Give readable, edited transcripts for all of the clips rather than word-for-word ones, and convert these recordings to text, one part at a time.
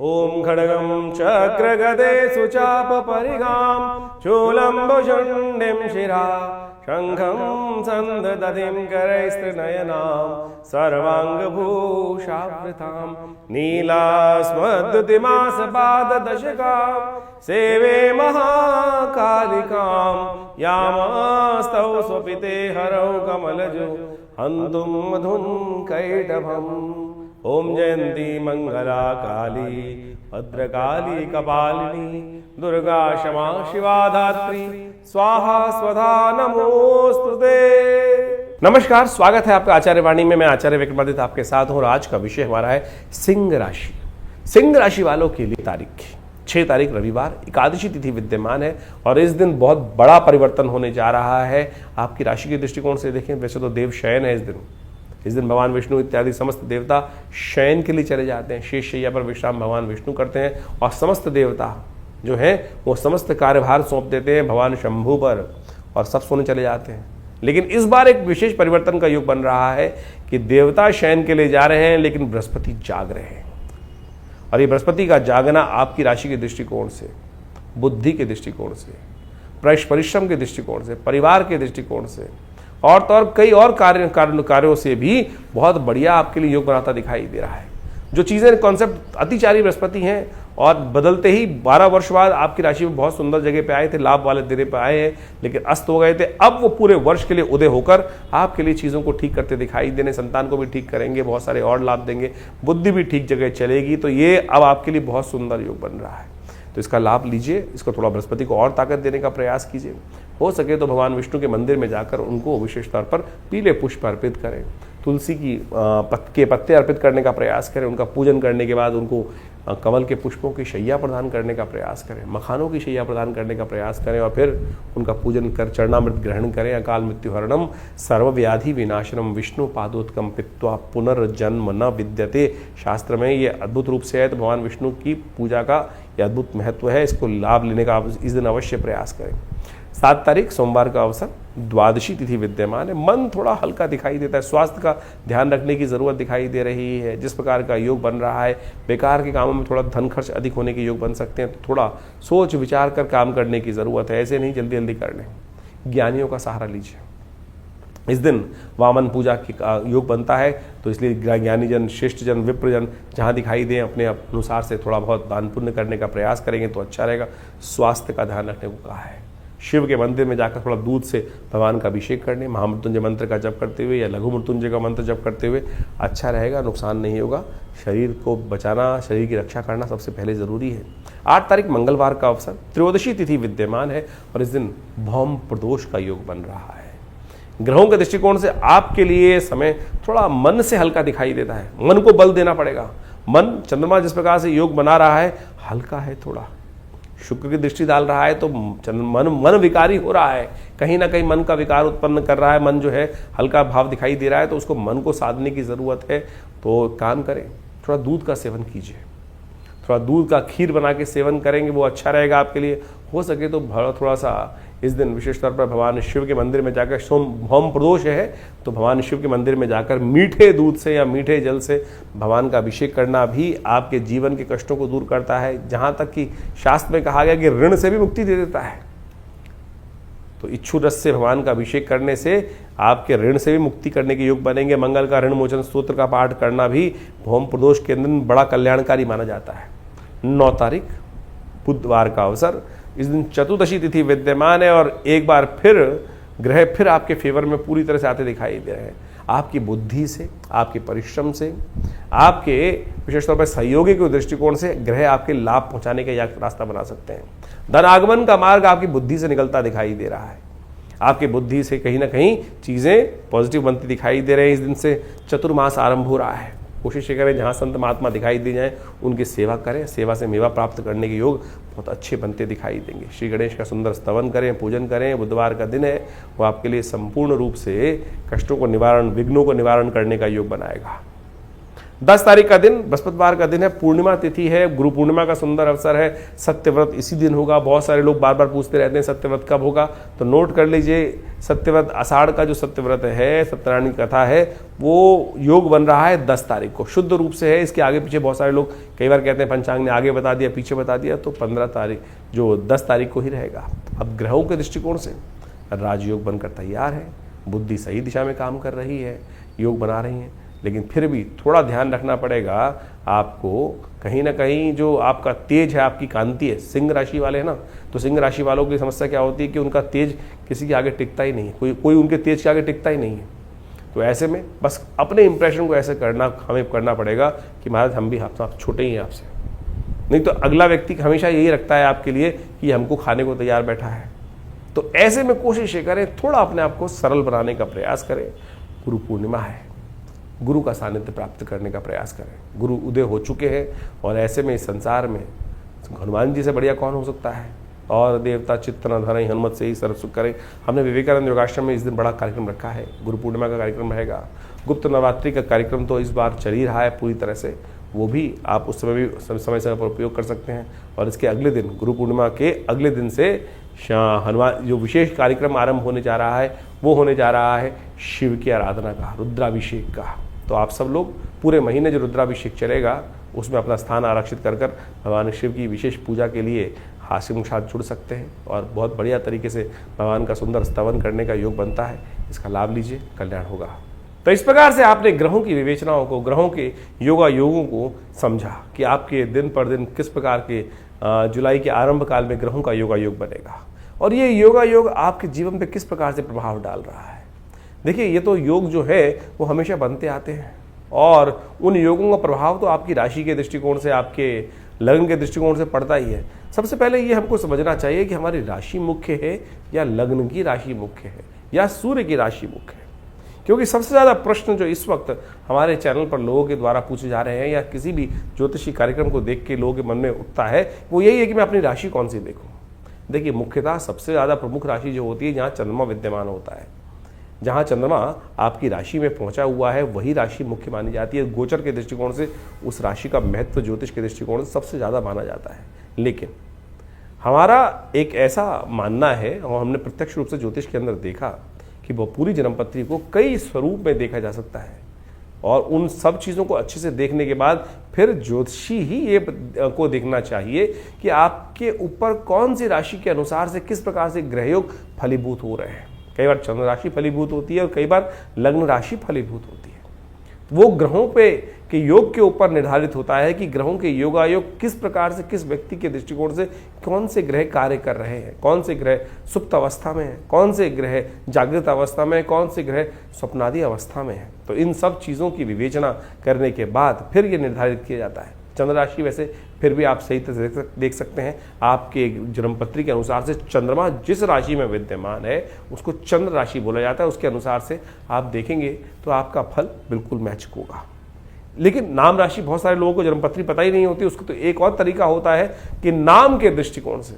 ओम खड्गं चक्रगदे सुचापपरिगां शूलम्बुशुण्डिं शिरा शङ्खं सन्ददधिं करैस्त्रिनयनां सर्वाङ्गभूषावृतां नीलास्मद्युतिमासपाददशकां सेवे महाकालिकां यामास्तौ स्वपिते हरौ कमलजो हन्तुं मधुन्कैटभम्। ओम जयंती मंगला काली भद्रकाली कपालिनी दुर्गा क्षमा शिवा धात्री स्वाहा स्वधा नमोस्तुते। नमस्कार, स्वागत है आपका आचार्य वाणी में। मैं आचार्य विक्रमादित्य आपके साथ हूँ और आज का विषय हमारा है सिंह राशि। सिंह राशि वालों के लिए 6 तारीख रविवार एकादशी तिथि विद्यमान है और इस दिन बहुत बड़ा परिवर्तन होने जा रहा है। आपकी राशि के दृष्टिकोण से देखें, वैसे तो देव शयन है इस दिन भगवान विष्णु इत्यादि समस्त देवता शयन के लिए चले जाते हैं, शेष शैया पर विश्राम भगवान विष्णु करते हैं और समस्त देवता जो हैं वो समस्त कार्यभार सौंप देते हैं भगवान शंभु पर और सब सोने चले जाते हैं। लेकिन इस बार एक विशेष परिवर्तन का योग बन रहा है कि देवता शयन के लिए जा रहे हैं लेकिन बृहस्पति जाग रहे हैं। और ये बृहस्पति का जागना आपकी राशि के दृष्टिकोण से, बुद्धि के दृष्टिकोण से, परिश्रम के दृष्टिकोण से, परिवार के दृष्टिकोण से और तो और कई और कार्यों से भी बहुत बढ़िया आपके लिए योग बनाता दिखाई दे रहा है। जो चीज़ें कॉन्सेप्ट अतिचारी बृहस्पति हैं और बदलते ही 12 वर्ष बाद आपकी राशि में बहुत सुंदर जगह पे आए थे, लाभ वाले दिरे पे आए हैं लेकिन अस्त हो गए थे, अब वो पूरे वर्ष के लिए उदय होकर आपके लिए चीज़ों को ठीक करते दिखाई देने, संतान को भी ठीक करेंगे, बहुत सारे और लाभ देंगे, बुद्धि भी ठीक जगह चलेगी। तो ये अब आपके लिए बहुत सुंदर योग बन रहा है, तो इसका लाभ लीजिए। इसको थोड़ा बृहस्पति को और ताकत देने का प्रयास कीजिए। हो सके तो भगवान विष्णु के मंदिर में जाकर उनको विशेष तौर पर पीले पुष्प अर्पित करें, तुलसी के पत्ते अर्पित करने का प्रयास करें, उनका पूजन करने के बाद उनको कमल के पुष्पों की शैया प्रदान करने का प्रयास करें, मखानों की शैया प्रदान करने का प्रयास करें और फिर उनका पूजन कर चरणामृत ग्रहण करें। अकाल मृत्युहरणम सर्वव्याधि विनाशनम विष्णु पादोत्कम पित्वा पुनर्जन्म न विद्यते, शास्त्र में ये अद्भुत रूप से है। तो भगवान विष्णु की पूजा का यह अद्भुत महत्व है, इसको लाभ लेने का आप इस दिन अवश्य प्रयास करें। 7 तारीख सोमवार का अवसर, द्वादशी तिथि विद्यमान है। मन थोड़ा हल्का दिखाई देता है, स्वास्थ्य का ध्यान रखने की जरूरत दिखाई दे रही है। जिस प्रकार का योग बन रहा है, बेकार के कामों में थोड़ा धन खर्च अधिक होने के योग बन सकते हैं, तो थोड़ा सोच विचार कर काम करने की जरूरत है, ऐसे नहीं जल्दी जल्दी करने। ज्ञानियों का सहारा लीजिए। इस दिन वामन पूजा का योग बनता है, तो इसलिए ज्ञानीजन, श्रेष्ठजन, विप्रजन जहाँ दिखाई दें अपने अनुसार से थोड़ा बहुत दान पुण्य करने का प्रयास करेंगे तो अच्छा रहेगा। स्वास्थ्य का ध्यान रखने को कहा है। शिव के मंदिर में जाकर थोड़ा दूध से भगवान का अभिषेक करने, महामृत्युंजय मंत्र का जप करते हुए या लघु मृत्युंजय का मंत्र जप करते हुए अच्छा रहेगा, नुकसान नहीं होगा। शरीर को बचाना, शरीर की रक्षा करना सबसे पहले ज़रूरी है। 8 तारीख मंगलवार का अवसर, त्रयोदशी तिथि विद्यमान है और इस दिन भौम प्रदोष का योग बन रहा है। ग्रहों के दृष्टिकोण से आपके लिए समय थोड़ा मन से हल्का दिखाई देता है, मन को बल देना पड़ेगा। मन, चंद्रमा जिस प्रकार से योग बना रहा है हल्का है, थोड़ा शुक्र की दृष्टि डाल रहा है तो मन विकारी हो रहा है, कहीं ना कहीं मन का विकार उत्पन्न कर रहा है। मन जो है हल्का भाव दिखाई दे रहा है, तो उसको मन को साधने की ज़रूरत है। तो काम करें, थोड़ा दूध का सेवन कीजिए, थोड़ा दूध का खीर बना के सेवन करेंगे, वो अच्छा रहेगा आपके लिए। हो सके तो थोड़ा सा इस दिन विशेष तौर पर भगवान शिव के मंदिर में जाकर, भौम प्रदोष है तो भगवान शिव के मंदिर में जाकर मीठे दूध से या मीठे जल से भगवान का अभिषेक करना भी आपके जीवन के कष्टों को दूर करता है। जहाँ तक कि शास्त्र में कहा गया कि ऋण से भी मुक्ति दे देता है, तो इच्छु रस से भगवान का अभिषेक करने से आपके ऋण से भी मुक्ति करने के योग बनेंगे। मंगल का ऋण मोचन स्तोत्र का पाठ करना भी भौम प्रदोष के दिन बड़ा कल्याणकारी माना जाता है। 9 तारीख बुधवार का अवसर, इस दिन चतुर्दशी तिथि विद्यमान है और एक बार फिर ग्रह फिर आपके फेवर में पूरी तरह से आते दिखाई दे रहे हैं। आपकी बुद्धि से, आपके परिश्रम से, आपके विशेष तौर पर सहयोगी के दृष्टिकोण से ग्रह आपके लाभ पहुंचाने का रास्ता बना सकते हैं। धन आगमन का मार्ग आपकी बुद्धि से निकलता दिखाई दे रहा है। आपकी बुद्धि से कहीं ना कहीं चीज़ें पॉजिटिव बनती दिखाई दे रहे हैं। इस दिन से चतुर्मास आरंभ हो रहा है। कोशिश करें जहाँ संत महात्मा दिखाई दे जाएं उनकी सेवा करें, सेवा से मेवा प्राप्त करने के योग बहुत अच्छे बनते दिखाई देंगे। श्री गणेश का सुंदर स्तवन करें, पूजन करें। बुधवार का दिन है, वो आपके लिए संपूर्ण रूप से कष्टों को निवारण, विघ्नों को निवारण करने का योग बनाएगा। 10 तारीख का दिन बृहस्पतिवार का दिन है, पूर्णिमा तिथि है, गुरु पूर्णिमा का सुंदर अवसर है, सत्यव्रत इसी दिन होगा। बहुत सारे लोग बार बार पूछते रहते हैं सत्यव्रत कब होगा, तो नोट कर लीजिए, सत्यव्रत आषाढ़ का जो सत्यव्रत है, सत्यनारायण की कथा है, वो योग बन रहा है 10 तारीख को, शुद्ध रूप से है। इसके आगे पीछे बहुत सारे लोग कई बार कहते हैं पंचांग ने आगे बता दिया पीछे बता दिया, तो 15 तारीख जो 10 तारीख को ही रहेगा। अब ग्रहों के दृष्टिकोण से राजयोग बनकर तैयार है, बुद्धि सही दिशा में काम कर रही है, योग बना रही है, लेकिन फिर भी थोड़ा ध्यान रखना पड़ेगा आपको। कहीं ना कहीं जो आपका तेज है, आपकी कांति है, सिंह राशि वाले हैं ना, तो सिंह राशि वालों की समस्या क्या होती है कि उनका तेज किसी के आगे टिकता ही नहीं है, कोई उनके तेज के आगे टिकता ही नहीं है। तो ऐसे में बस अपने इंप्रेशन को ऐसे हमें करना पड़ेगा कि महाराज हम भी आप छोटे ही हैं आपसे, नहीं तो अगला व्यक्ति हमेशा यही रखता है आपके लिए कि हमको खाने को तैयार बैठा है। तो ऐसे में कोशिश ये करें, थोड़ा अपने आप को सरल बनाने का प्रयास करें। गुरु पूर्णिमा है, गुरु का सानिध्य प्राप्त करने का प्रयास करें। गुरु उदय हो चुके हैं और ऐसे में इस संसार में हनुमान जी से बढ़िया कौन हो सकता है। और देवता चित्त न धरई हनुमत से ही सर्व सुख करें। हमने विवेकानंद योगाश्रम में इस दिन बड़ा कार्यक्रम रखा है, गुरु पूर्णिमा का कार्यक्रम रहेगा। गुप्त नवरात्रि का कार्यक्रम तो इस बार चल ही रहा है पूरी तरह से, वो भी आप उस समय भी समय समय पर उपयोग कर सकते हैं। और इसके अगले दिन, गुरु पूर्णिमा के अगले दिन से हनुमान जो विशेष कार्यक्रम आरंभ होने जा रहा है, वो होने जा रहा है शिव की आराधना का, रुद्राभिषेक का। तो आप सब लोग पूरे महीने जो रुद्राभिषेक चलेगा उसमें अपना स्थान आरक्षित कर भगवान शिव की विशेष पूजा के लिए आश्रम के साथ जुड़ सकते हैं और बहुत बढ़िया तरीके से भगवान का सुंदर स्तवन करने का योग बनता है। इसका लाभ लीजिए, कल्याण होगा। तो इस प्रकार से आपने ग्रहों की विवेचनाओं को, ग्रहों के योगों को समझा कि आपके दिन पर दिन किस प्रकार के जुलाई के आरंभ काल में ग्रहों का योग बनेगा और ये योग आपके जीवन पे किस प्रकार से प्रभाव डाल रहा है। देखिए, ये तो योग जो है वो हमेशा बनते आते हैं और उन योगों का प्रभाव तो आपकी राशि के दृष्टिकोण से, आपके लग्न के दृष्टिकोण से पड़ता ही है। सबसे पहले ये हमको समझना चाहिए कि हमारी राशि मुख्य है या लग्न की राशि मुख्य है या सूर्य की राशि मुख्य है। क्योंकि सबसे ज़्यादा प्रश्न जो इस वक्त हमारे चैनल पर लोगों के द्वारा पूछे जा रहे हैं या किसी भी ज्योतिषी कार्यक्रम को देख के लोगों के मन में उठता है, वो यही है कि मैं अपनी राशि कौन सी देखूं। देखिए, मुख्यतः सबसे ज़्यादा प्रमुख राशि जो होती है जहाँ चंद्रमा विद्यमान होता है, जहाँ चंद्रमा आपकी राशि में पहुंचा हुआ है, वही राशि मुख्य मानी जाती है। गोचर के दृष्टिकोण से उस राशि का महत्व ज्योतिष के दृष्टिकोण से सबसे ज़्यादा माना जाता है। लेकिन हमारा एक ऐसा मानना है और हमने प्रत्यक्ष रूप से ज्योतिष के अंदर देखा कि वह पूरी जन्मपत्री को कई स्वरूप में देखा जा सकता है और उन सब चीज़ों को अच्छे से देखने के बाद फिर ज्योतिषी ही ये को देखना चाहिए कि आपके ऊपर कौन सी राशि के अनुसार से किस प्रकार से ग्रहयोग फलीभूत हो रहे हैं। कई बार चंद्र राशि फलीभूत होती है और कई बार लग्न राशि फलीभूत होती है। वो ग्रहों पे के योग के ऊपर निर्धारित होता है कि ग्रहों के योगायोग किस प्रकार से, किस व्यक्ति के दृष्टिकोण से कौन से ग्रह कार्य कर रहे हैं, कौन से ग्रह सुप्त अवस्था में है, कौन से ग्रह जागृत अवस्था में है, कौन से ग्रह स्वप्नादि अवस्था में है। तो इन सब चीज़ों की विवेचना करने के बाद फिर ये निर्धारित किया जाता है। चंद्र राशि वैसे फिर भी आप सही तरह से देख सकते हैं, आपके जन्मपत्री के अनुसार से चंद्रमा जिस राशि में विद्यमान है उसको चंद्र राशि बोला जाता है। उसके अनुसार से आप देखेंगे तो आपका फल बिल्कुल मैच होगा। लेकिन नाम राशि बहुत सारे लोगों को जन्मपत्री पता ही नहीं होती। उसको तो एक और तरीका होता है कि नाम के दृष्टिकोण से,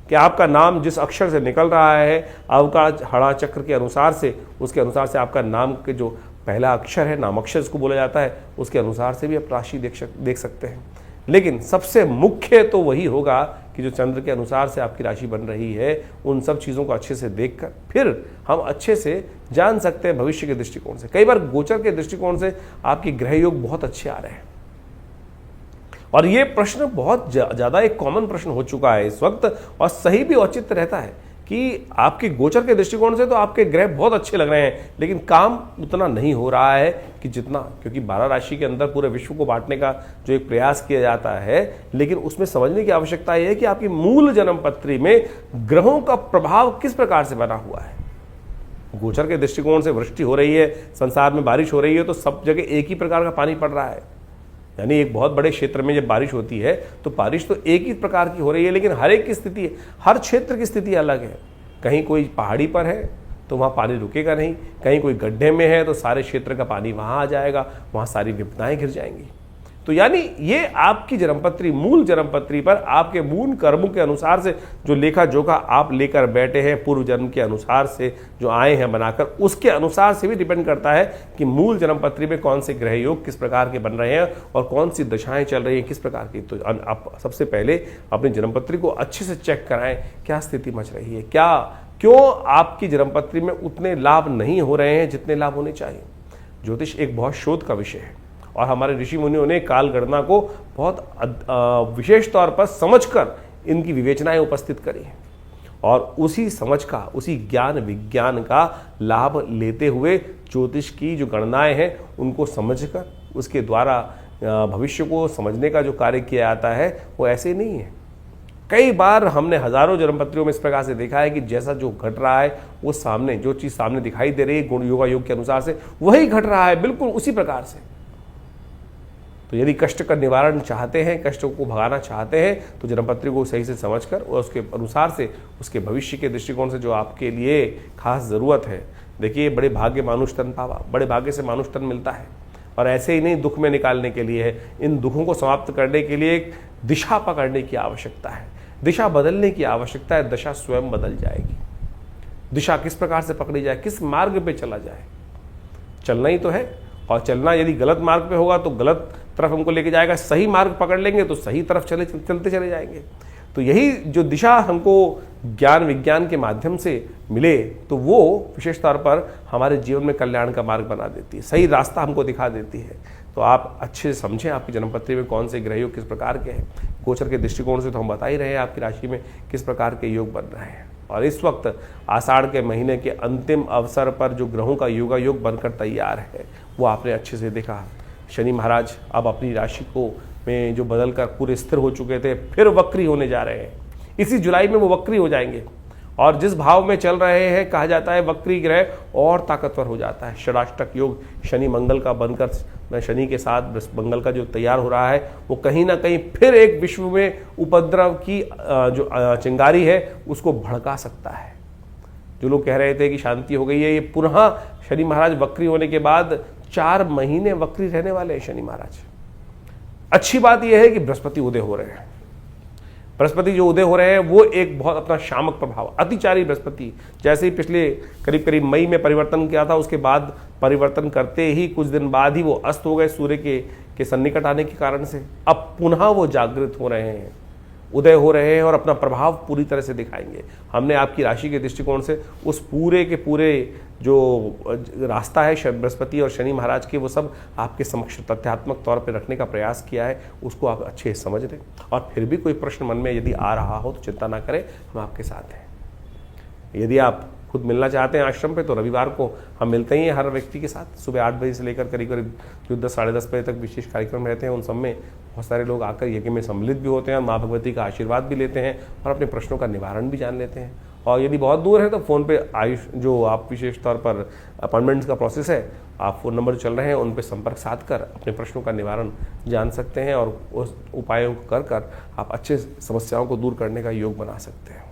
कि आपका नाम जिस अक्षर से निकल रहा है, अवकाश हड़ा चक्र के अनुसार से, उसके अनुसार से आपका नाम के जो पहला अक्षर है, नाम अक्षर जिसको बोला जाता है, उसके अनुसार से भी आप राशि देख सकते हैं। लेकिन सबसे मुख्य तो वही होगा कि जो चंद्र के अनुसार से आपकी राशि बन रही है, उन सब चीज़ों को अच्छे से देखकर फिर हम अच्छे से जान सकते हैं भविष्य के दृष्टिकोण से। कई बार गोचर के दृष्टिकोण से आपके ग्रह योग बहुत अच्छे आ रहे हैं और ये प्रश्न बहुत ज़्यादा एक कॉमन प्रश्न हो चुका है इस वक्त और सही भी औचित्य रहता है कि आपके गोचर के दृष्टिकोण से तो आपके ग्रह बहुत अच्छे लग रहे हैं, लेकिन काम उतना नहीं हो रहा है कि जितना, क्योंकि 12 राशि के अंदर पूरे विश्व को बांटने का जो एक प्रयास किया जाता है, लेकिन उसमें समझने की आवश्यकता यह है कि आपकी मूल जन्मपत्री में ग्रहों का प्रभाव किस प्रकार से बना हुआ है। गोचर के दृष्टिकोण से वृष्टि हो रही है, संसार में बारिश हो रही है, तो सब जगह एक ही प्रकार का पानी पड़ रहा है। यानी एक बहुत बड़े क्षेत्र में जब बारिश होती है तो बारिश तो एक ही प्रकार की हो रही है, लेकिन हर एक की स्थिति, हर क्षेत्र की स्थिति अलग है। कहीं कोई पहाड़ी पर है तो वहाँ पानी रुकेगा नहीं, कहीं कोई गड्ढे में है तो सारे क्षेत्र का पानी वहाँ आ जाएगा, वहाँ सारी विपदाएं घिर जाएंगी। तो यानी ये आपकी जन्मपत्री, मूल जन्मपत्री पर आपके मूल कर्मों के अनुसार से जो लेखा जोखा आप लेकर बैठे हैं, पूर्व जन्म के अनुसार से जो आए हैं बनाकर, उसके अनुसार से भी डिपेंड करता है कि मूल जन्मपत्री में कौन से ग्रह योग किस प्रकार के बन रहे हैं और कौन सी दशाएं चल रही हैं किस प्रकार की। तो आप सबसे पहले अपनी जन्मपत्री को अच्छे से चेक कराएं, क्या स्थिति मच रही है, क्यों आपकी जन्मपत्री में उतने लाभ नहीं हो रहे हैं जितने लाभ होने चाहिए। ज्योतिष एक बहुत शोध का विषय है और हमारे ऋषि मुनियों ने काल गणना को बहुत विशेष तौर पर समझकर इनकी विवेचनाएं उपस्थित करी हैं और उसी समझ का, उसी ज्ञान विज्ञान का लाभ लेते हुए ज्योतिष की जो गणनाएं हैं उनको समझकर उसके द्वारा भविष्य को समझने का जो कार्य किया जाता है वो ऐसे नहीं है। कई बार हमने हजारों जन्मपत्रियों में इस प्रकार से देखा है कि जैसा जो घट रहा है वो सामने, जो चीज सामने दिखाई दे रही है गुण योगा योग के अनुसार से वही घट रहा है, बिल्कुल उसी प्रकार से। तो यदि कष्ट का निवारण चाहते हैं, कष्टों को भगाना चाहते हैं, तो जन्मपत्री को सही से समझकर और उसके अनुसार से उसके भविष्य के दृष्टिकोण से जो आपके लिए खास जरूरत है। देखिए, बड़े भाग्य मानुष तन पावा, बड़े भाग्य से मानुष तन मिलता है और ऐसे ही नहीं दुख में निकालने के लिए है, इन दुखों को समाप्त करने के लिए एक दिशा पकड़ने की आवश्यकता है, दिशा बदलने की आवश्यकता है। दशा स्वयं बदल जाएगी। दिशा किस प्रकार से पकड़ी जाए, किस मार्ग पे चला जाए, चलना ही तो है। और चलना यदि गलत मार्ग पे होगा तो गलत तरफ हमको लेके जाएगा, सही मार्ग पकड़ लेंगे तो सही तरफ चलते चले जाएंगे। तो यही जो दिशा हमको ज्ञान विज्ञान के माध्यम से मिले तो वो विशेष तौर पर हमारे जीवन में कल्याण का मार्ग बना देती है, सही रास्ता हमको दिखा देती है। तो आप अच्छे से समझें आपकी जन्मपत्री में कौन से ग्रह योग किस प्रकार के हैं। गोचर के दृष्टिकोण से तो हम बता ही रहे हैं आपकी राशि में किस प्रकार के योग बन रहे हैं। और इस वक्त आषाढ़ के महीने के अंतिम अवसर पर जो ग्रहों का योगा योग बनकर तैयार है वो आपने अच्छे से देखा। शनि महाराज अब अपनी राशि को में जो बदलकर पूरे स्थिर हो चुके थे फिर वक्री होने जा रहे हैं। इसी जुलाई में वो वक्री हो जाएंगे और जिस भाव में चल रहे हैं कहा जाता है वक्री ग्रह और ताकतवर हो जाता है। षडाष्टक योग शनि मंगल का बनकर, शनि के साथ मंगल का जो तैयार हो रहा है वो कहीं ना कहीं फिर एक विश्व में उपद्रव की जो चिंगारी है उसको भड़का सकता है। जो लोग कह रहे थे कि शांति हो गई है, ये पुनः शनि महाराज वक्री होने के बाद 4 महीने वक्री रहने वाले हैं शनि महाराज। अच्छी बात यह है कि बृहस्पति उदय हो रहे हैं। बृहस्पति जो उदय हो रहे हैं वो एक बहुत अपना शामक प्रभाव, अतिचारी बृहस्पति, जैसे ही पिछले करीब करीब मई में परिवर्तन किया था उसके बाद परिवर्तन करते ही कुछ दिन बाद ही वो अस्त हो गए सूर्य के सन्निकट आने के कारण से। अब पुनः वो जागृत हो रहे हैं, उदय हो रहे हैं और अपना प्रभाव पूरी तरह से दिखाएंगे। हमने आपकी राशि के दृष्टिकोण से उस पूरे के पूरे जो रास्ता है बृहस्पति और शनि महाराज के वो सब आपके समक्ष तथ्यात्मक तौर पर रखने का प्रयास किया है, उसको आप अच्छे से समझ लें। और फिर भी कोई प्रश्न मन में यदि आ रहा हो तो चिंता ना करें, हम आपके साथ हैं। यदि आप खुद मिलना चाहते हैं आश्रम पे तो रविवार को हम मिलते ही हैं हर व्यक्ति के साथ। सुबह 8 बजे से लेकर करीब करीब जो 10 साढ़े 10 बजे तक विशेष कार्यक्रम रहते हैं। उन सब में बहुत सारे लोग आकर यज्ञ में सम्मिलित भी होते हैं, माँ भगवती का आशीर्वाद भी लेते हैं और अपने प्रश्नों का निवारण भी जान लेते हैं। और यदि बहुत दूर है तो फ़ोन पे आयुष जो आप विशेष तौर पर अपॉइंटमेंट्स का प्रोसेस है, आप फ़ोन नंबर चल रहे हैं उन पर संपर्क साध कर अपने प्रश्नों का निवारण जान सकते हैं और उस उपायों को कर कर आप अच्छे समस्याओं को दूर करने का योग बना सकते हैं।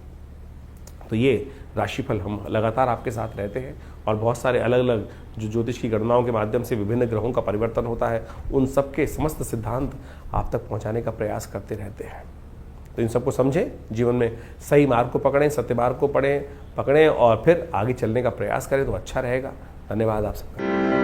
तो ये राशिफल हम लगातार आपके साथ रहते हैं और बहुत सारे अलग अलग जो ज्योतिष की गणनाओं के माध्यम से विभिन्न ग्रहों का परिवर्तन होता है उन सब के समस्त सिद्धांत आप तक पहुंचाने का प्रयास करते रहते हैं। तो इन सबको समझें, जीवन में सही मार्ग को पकड़ें, सत्य मार्ग को पकड़ें और फिर आगे चलने का प्रयास करें तो अच्छा रहेगा। धन्यवाद आप सबका।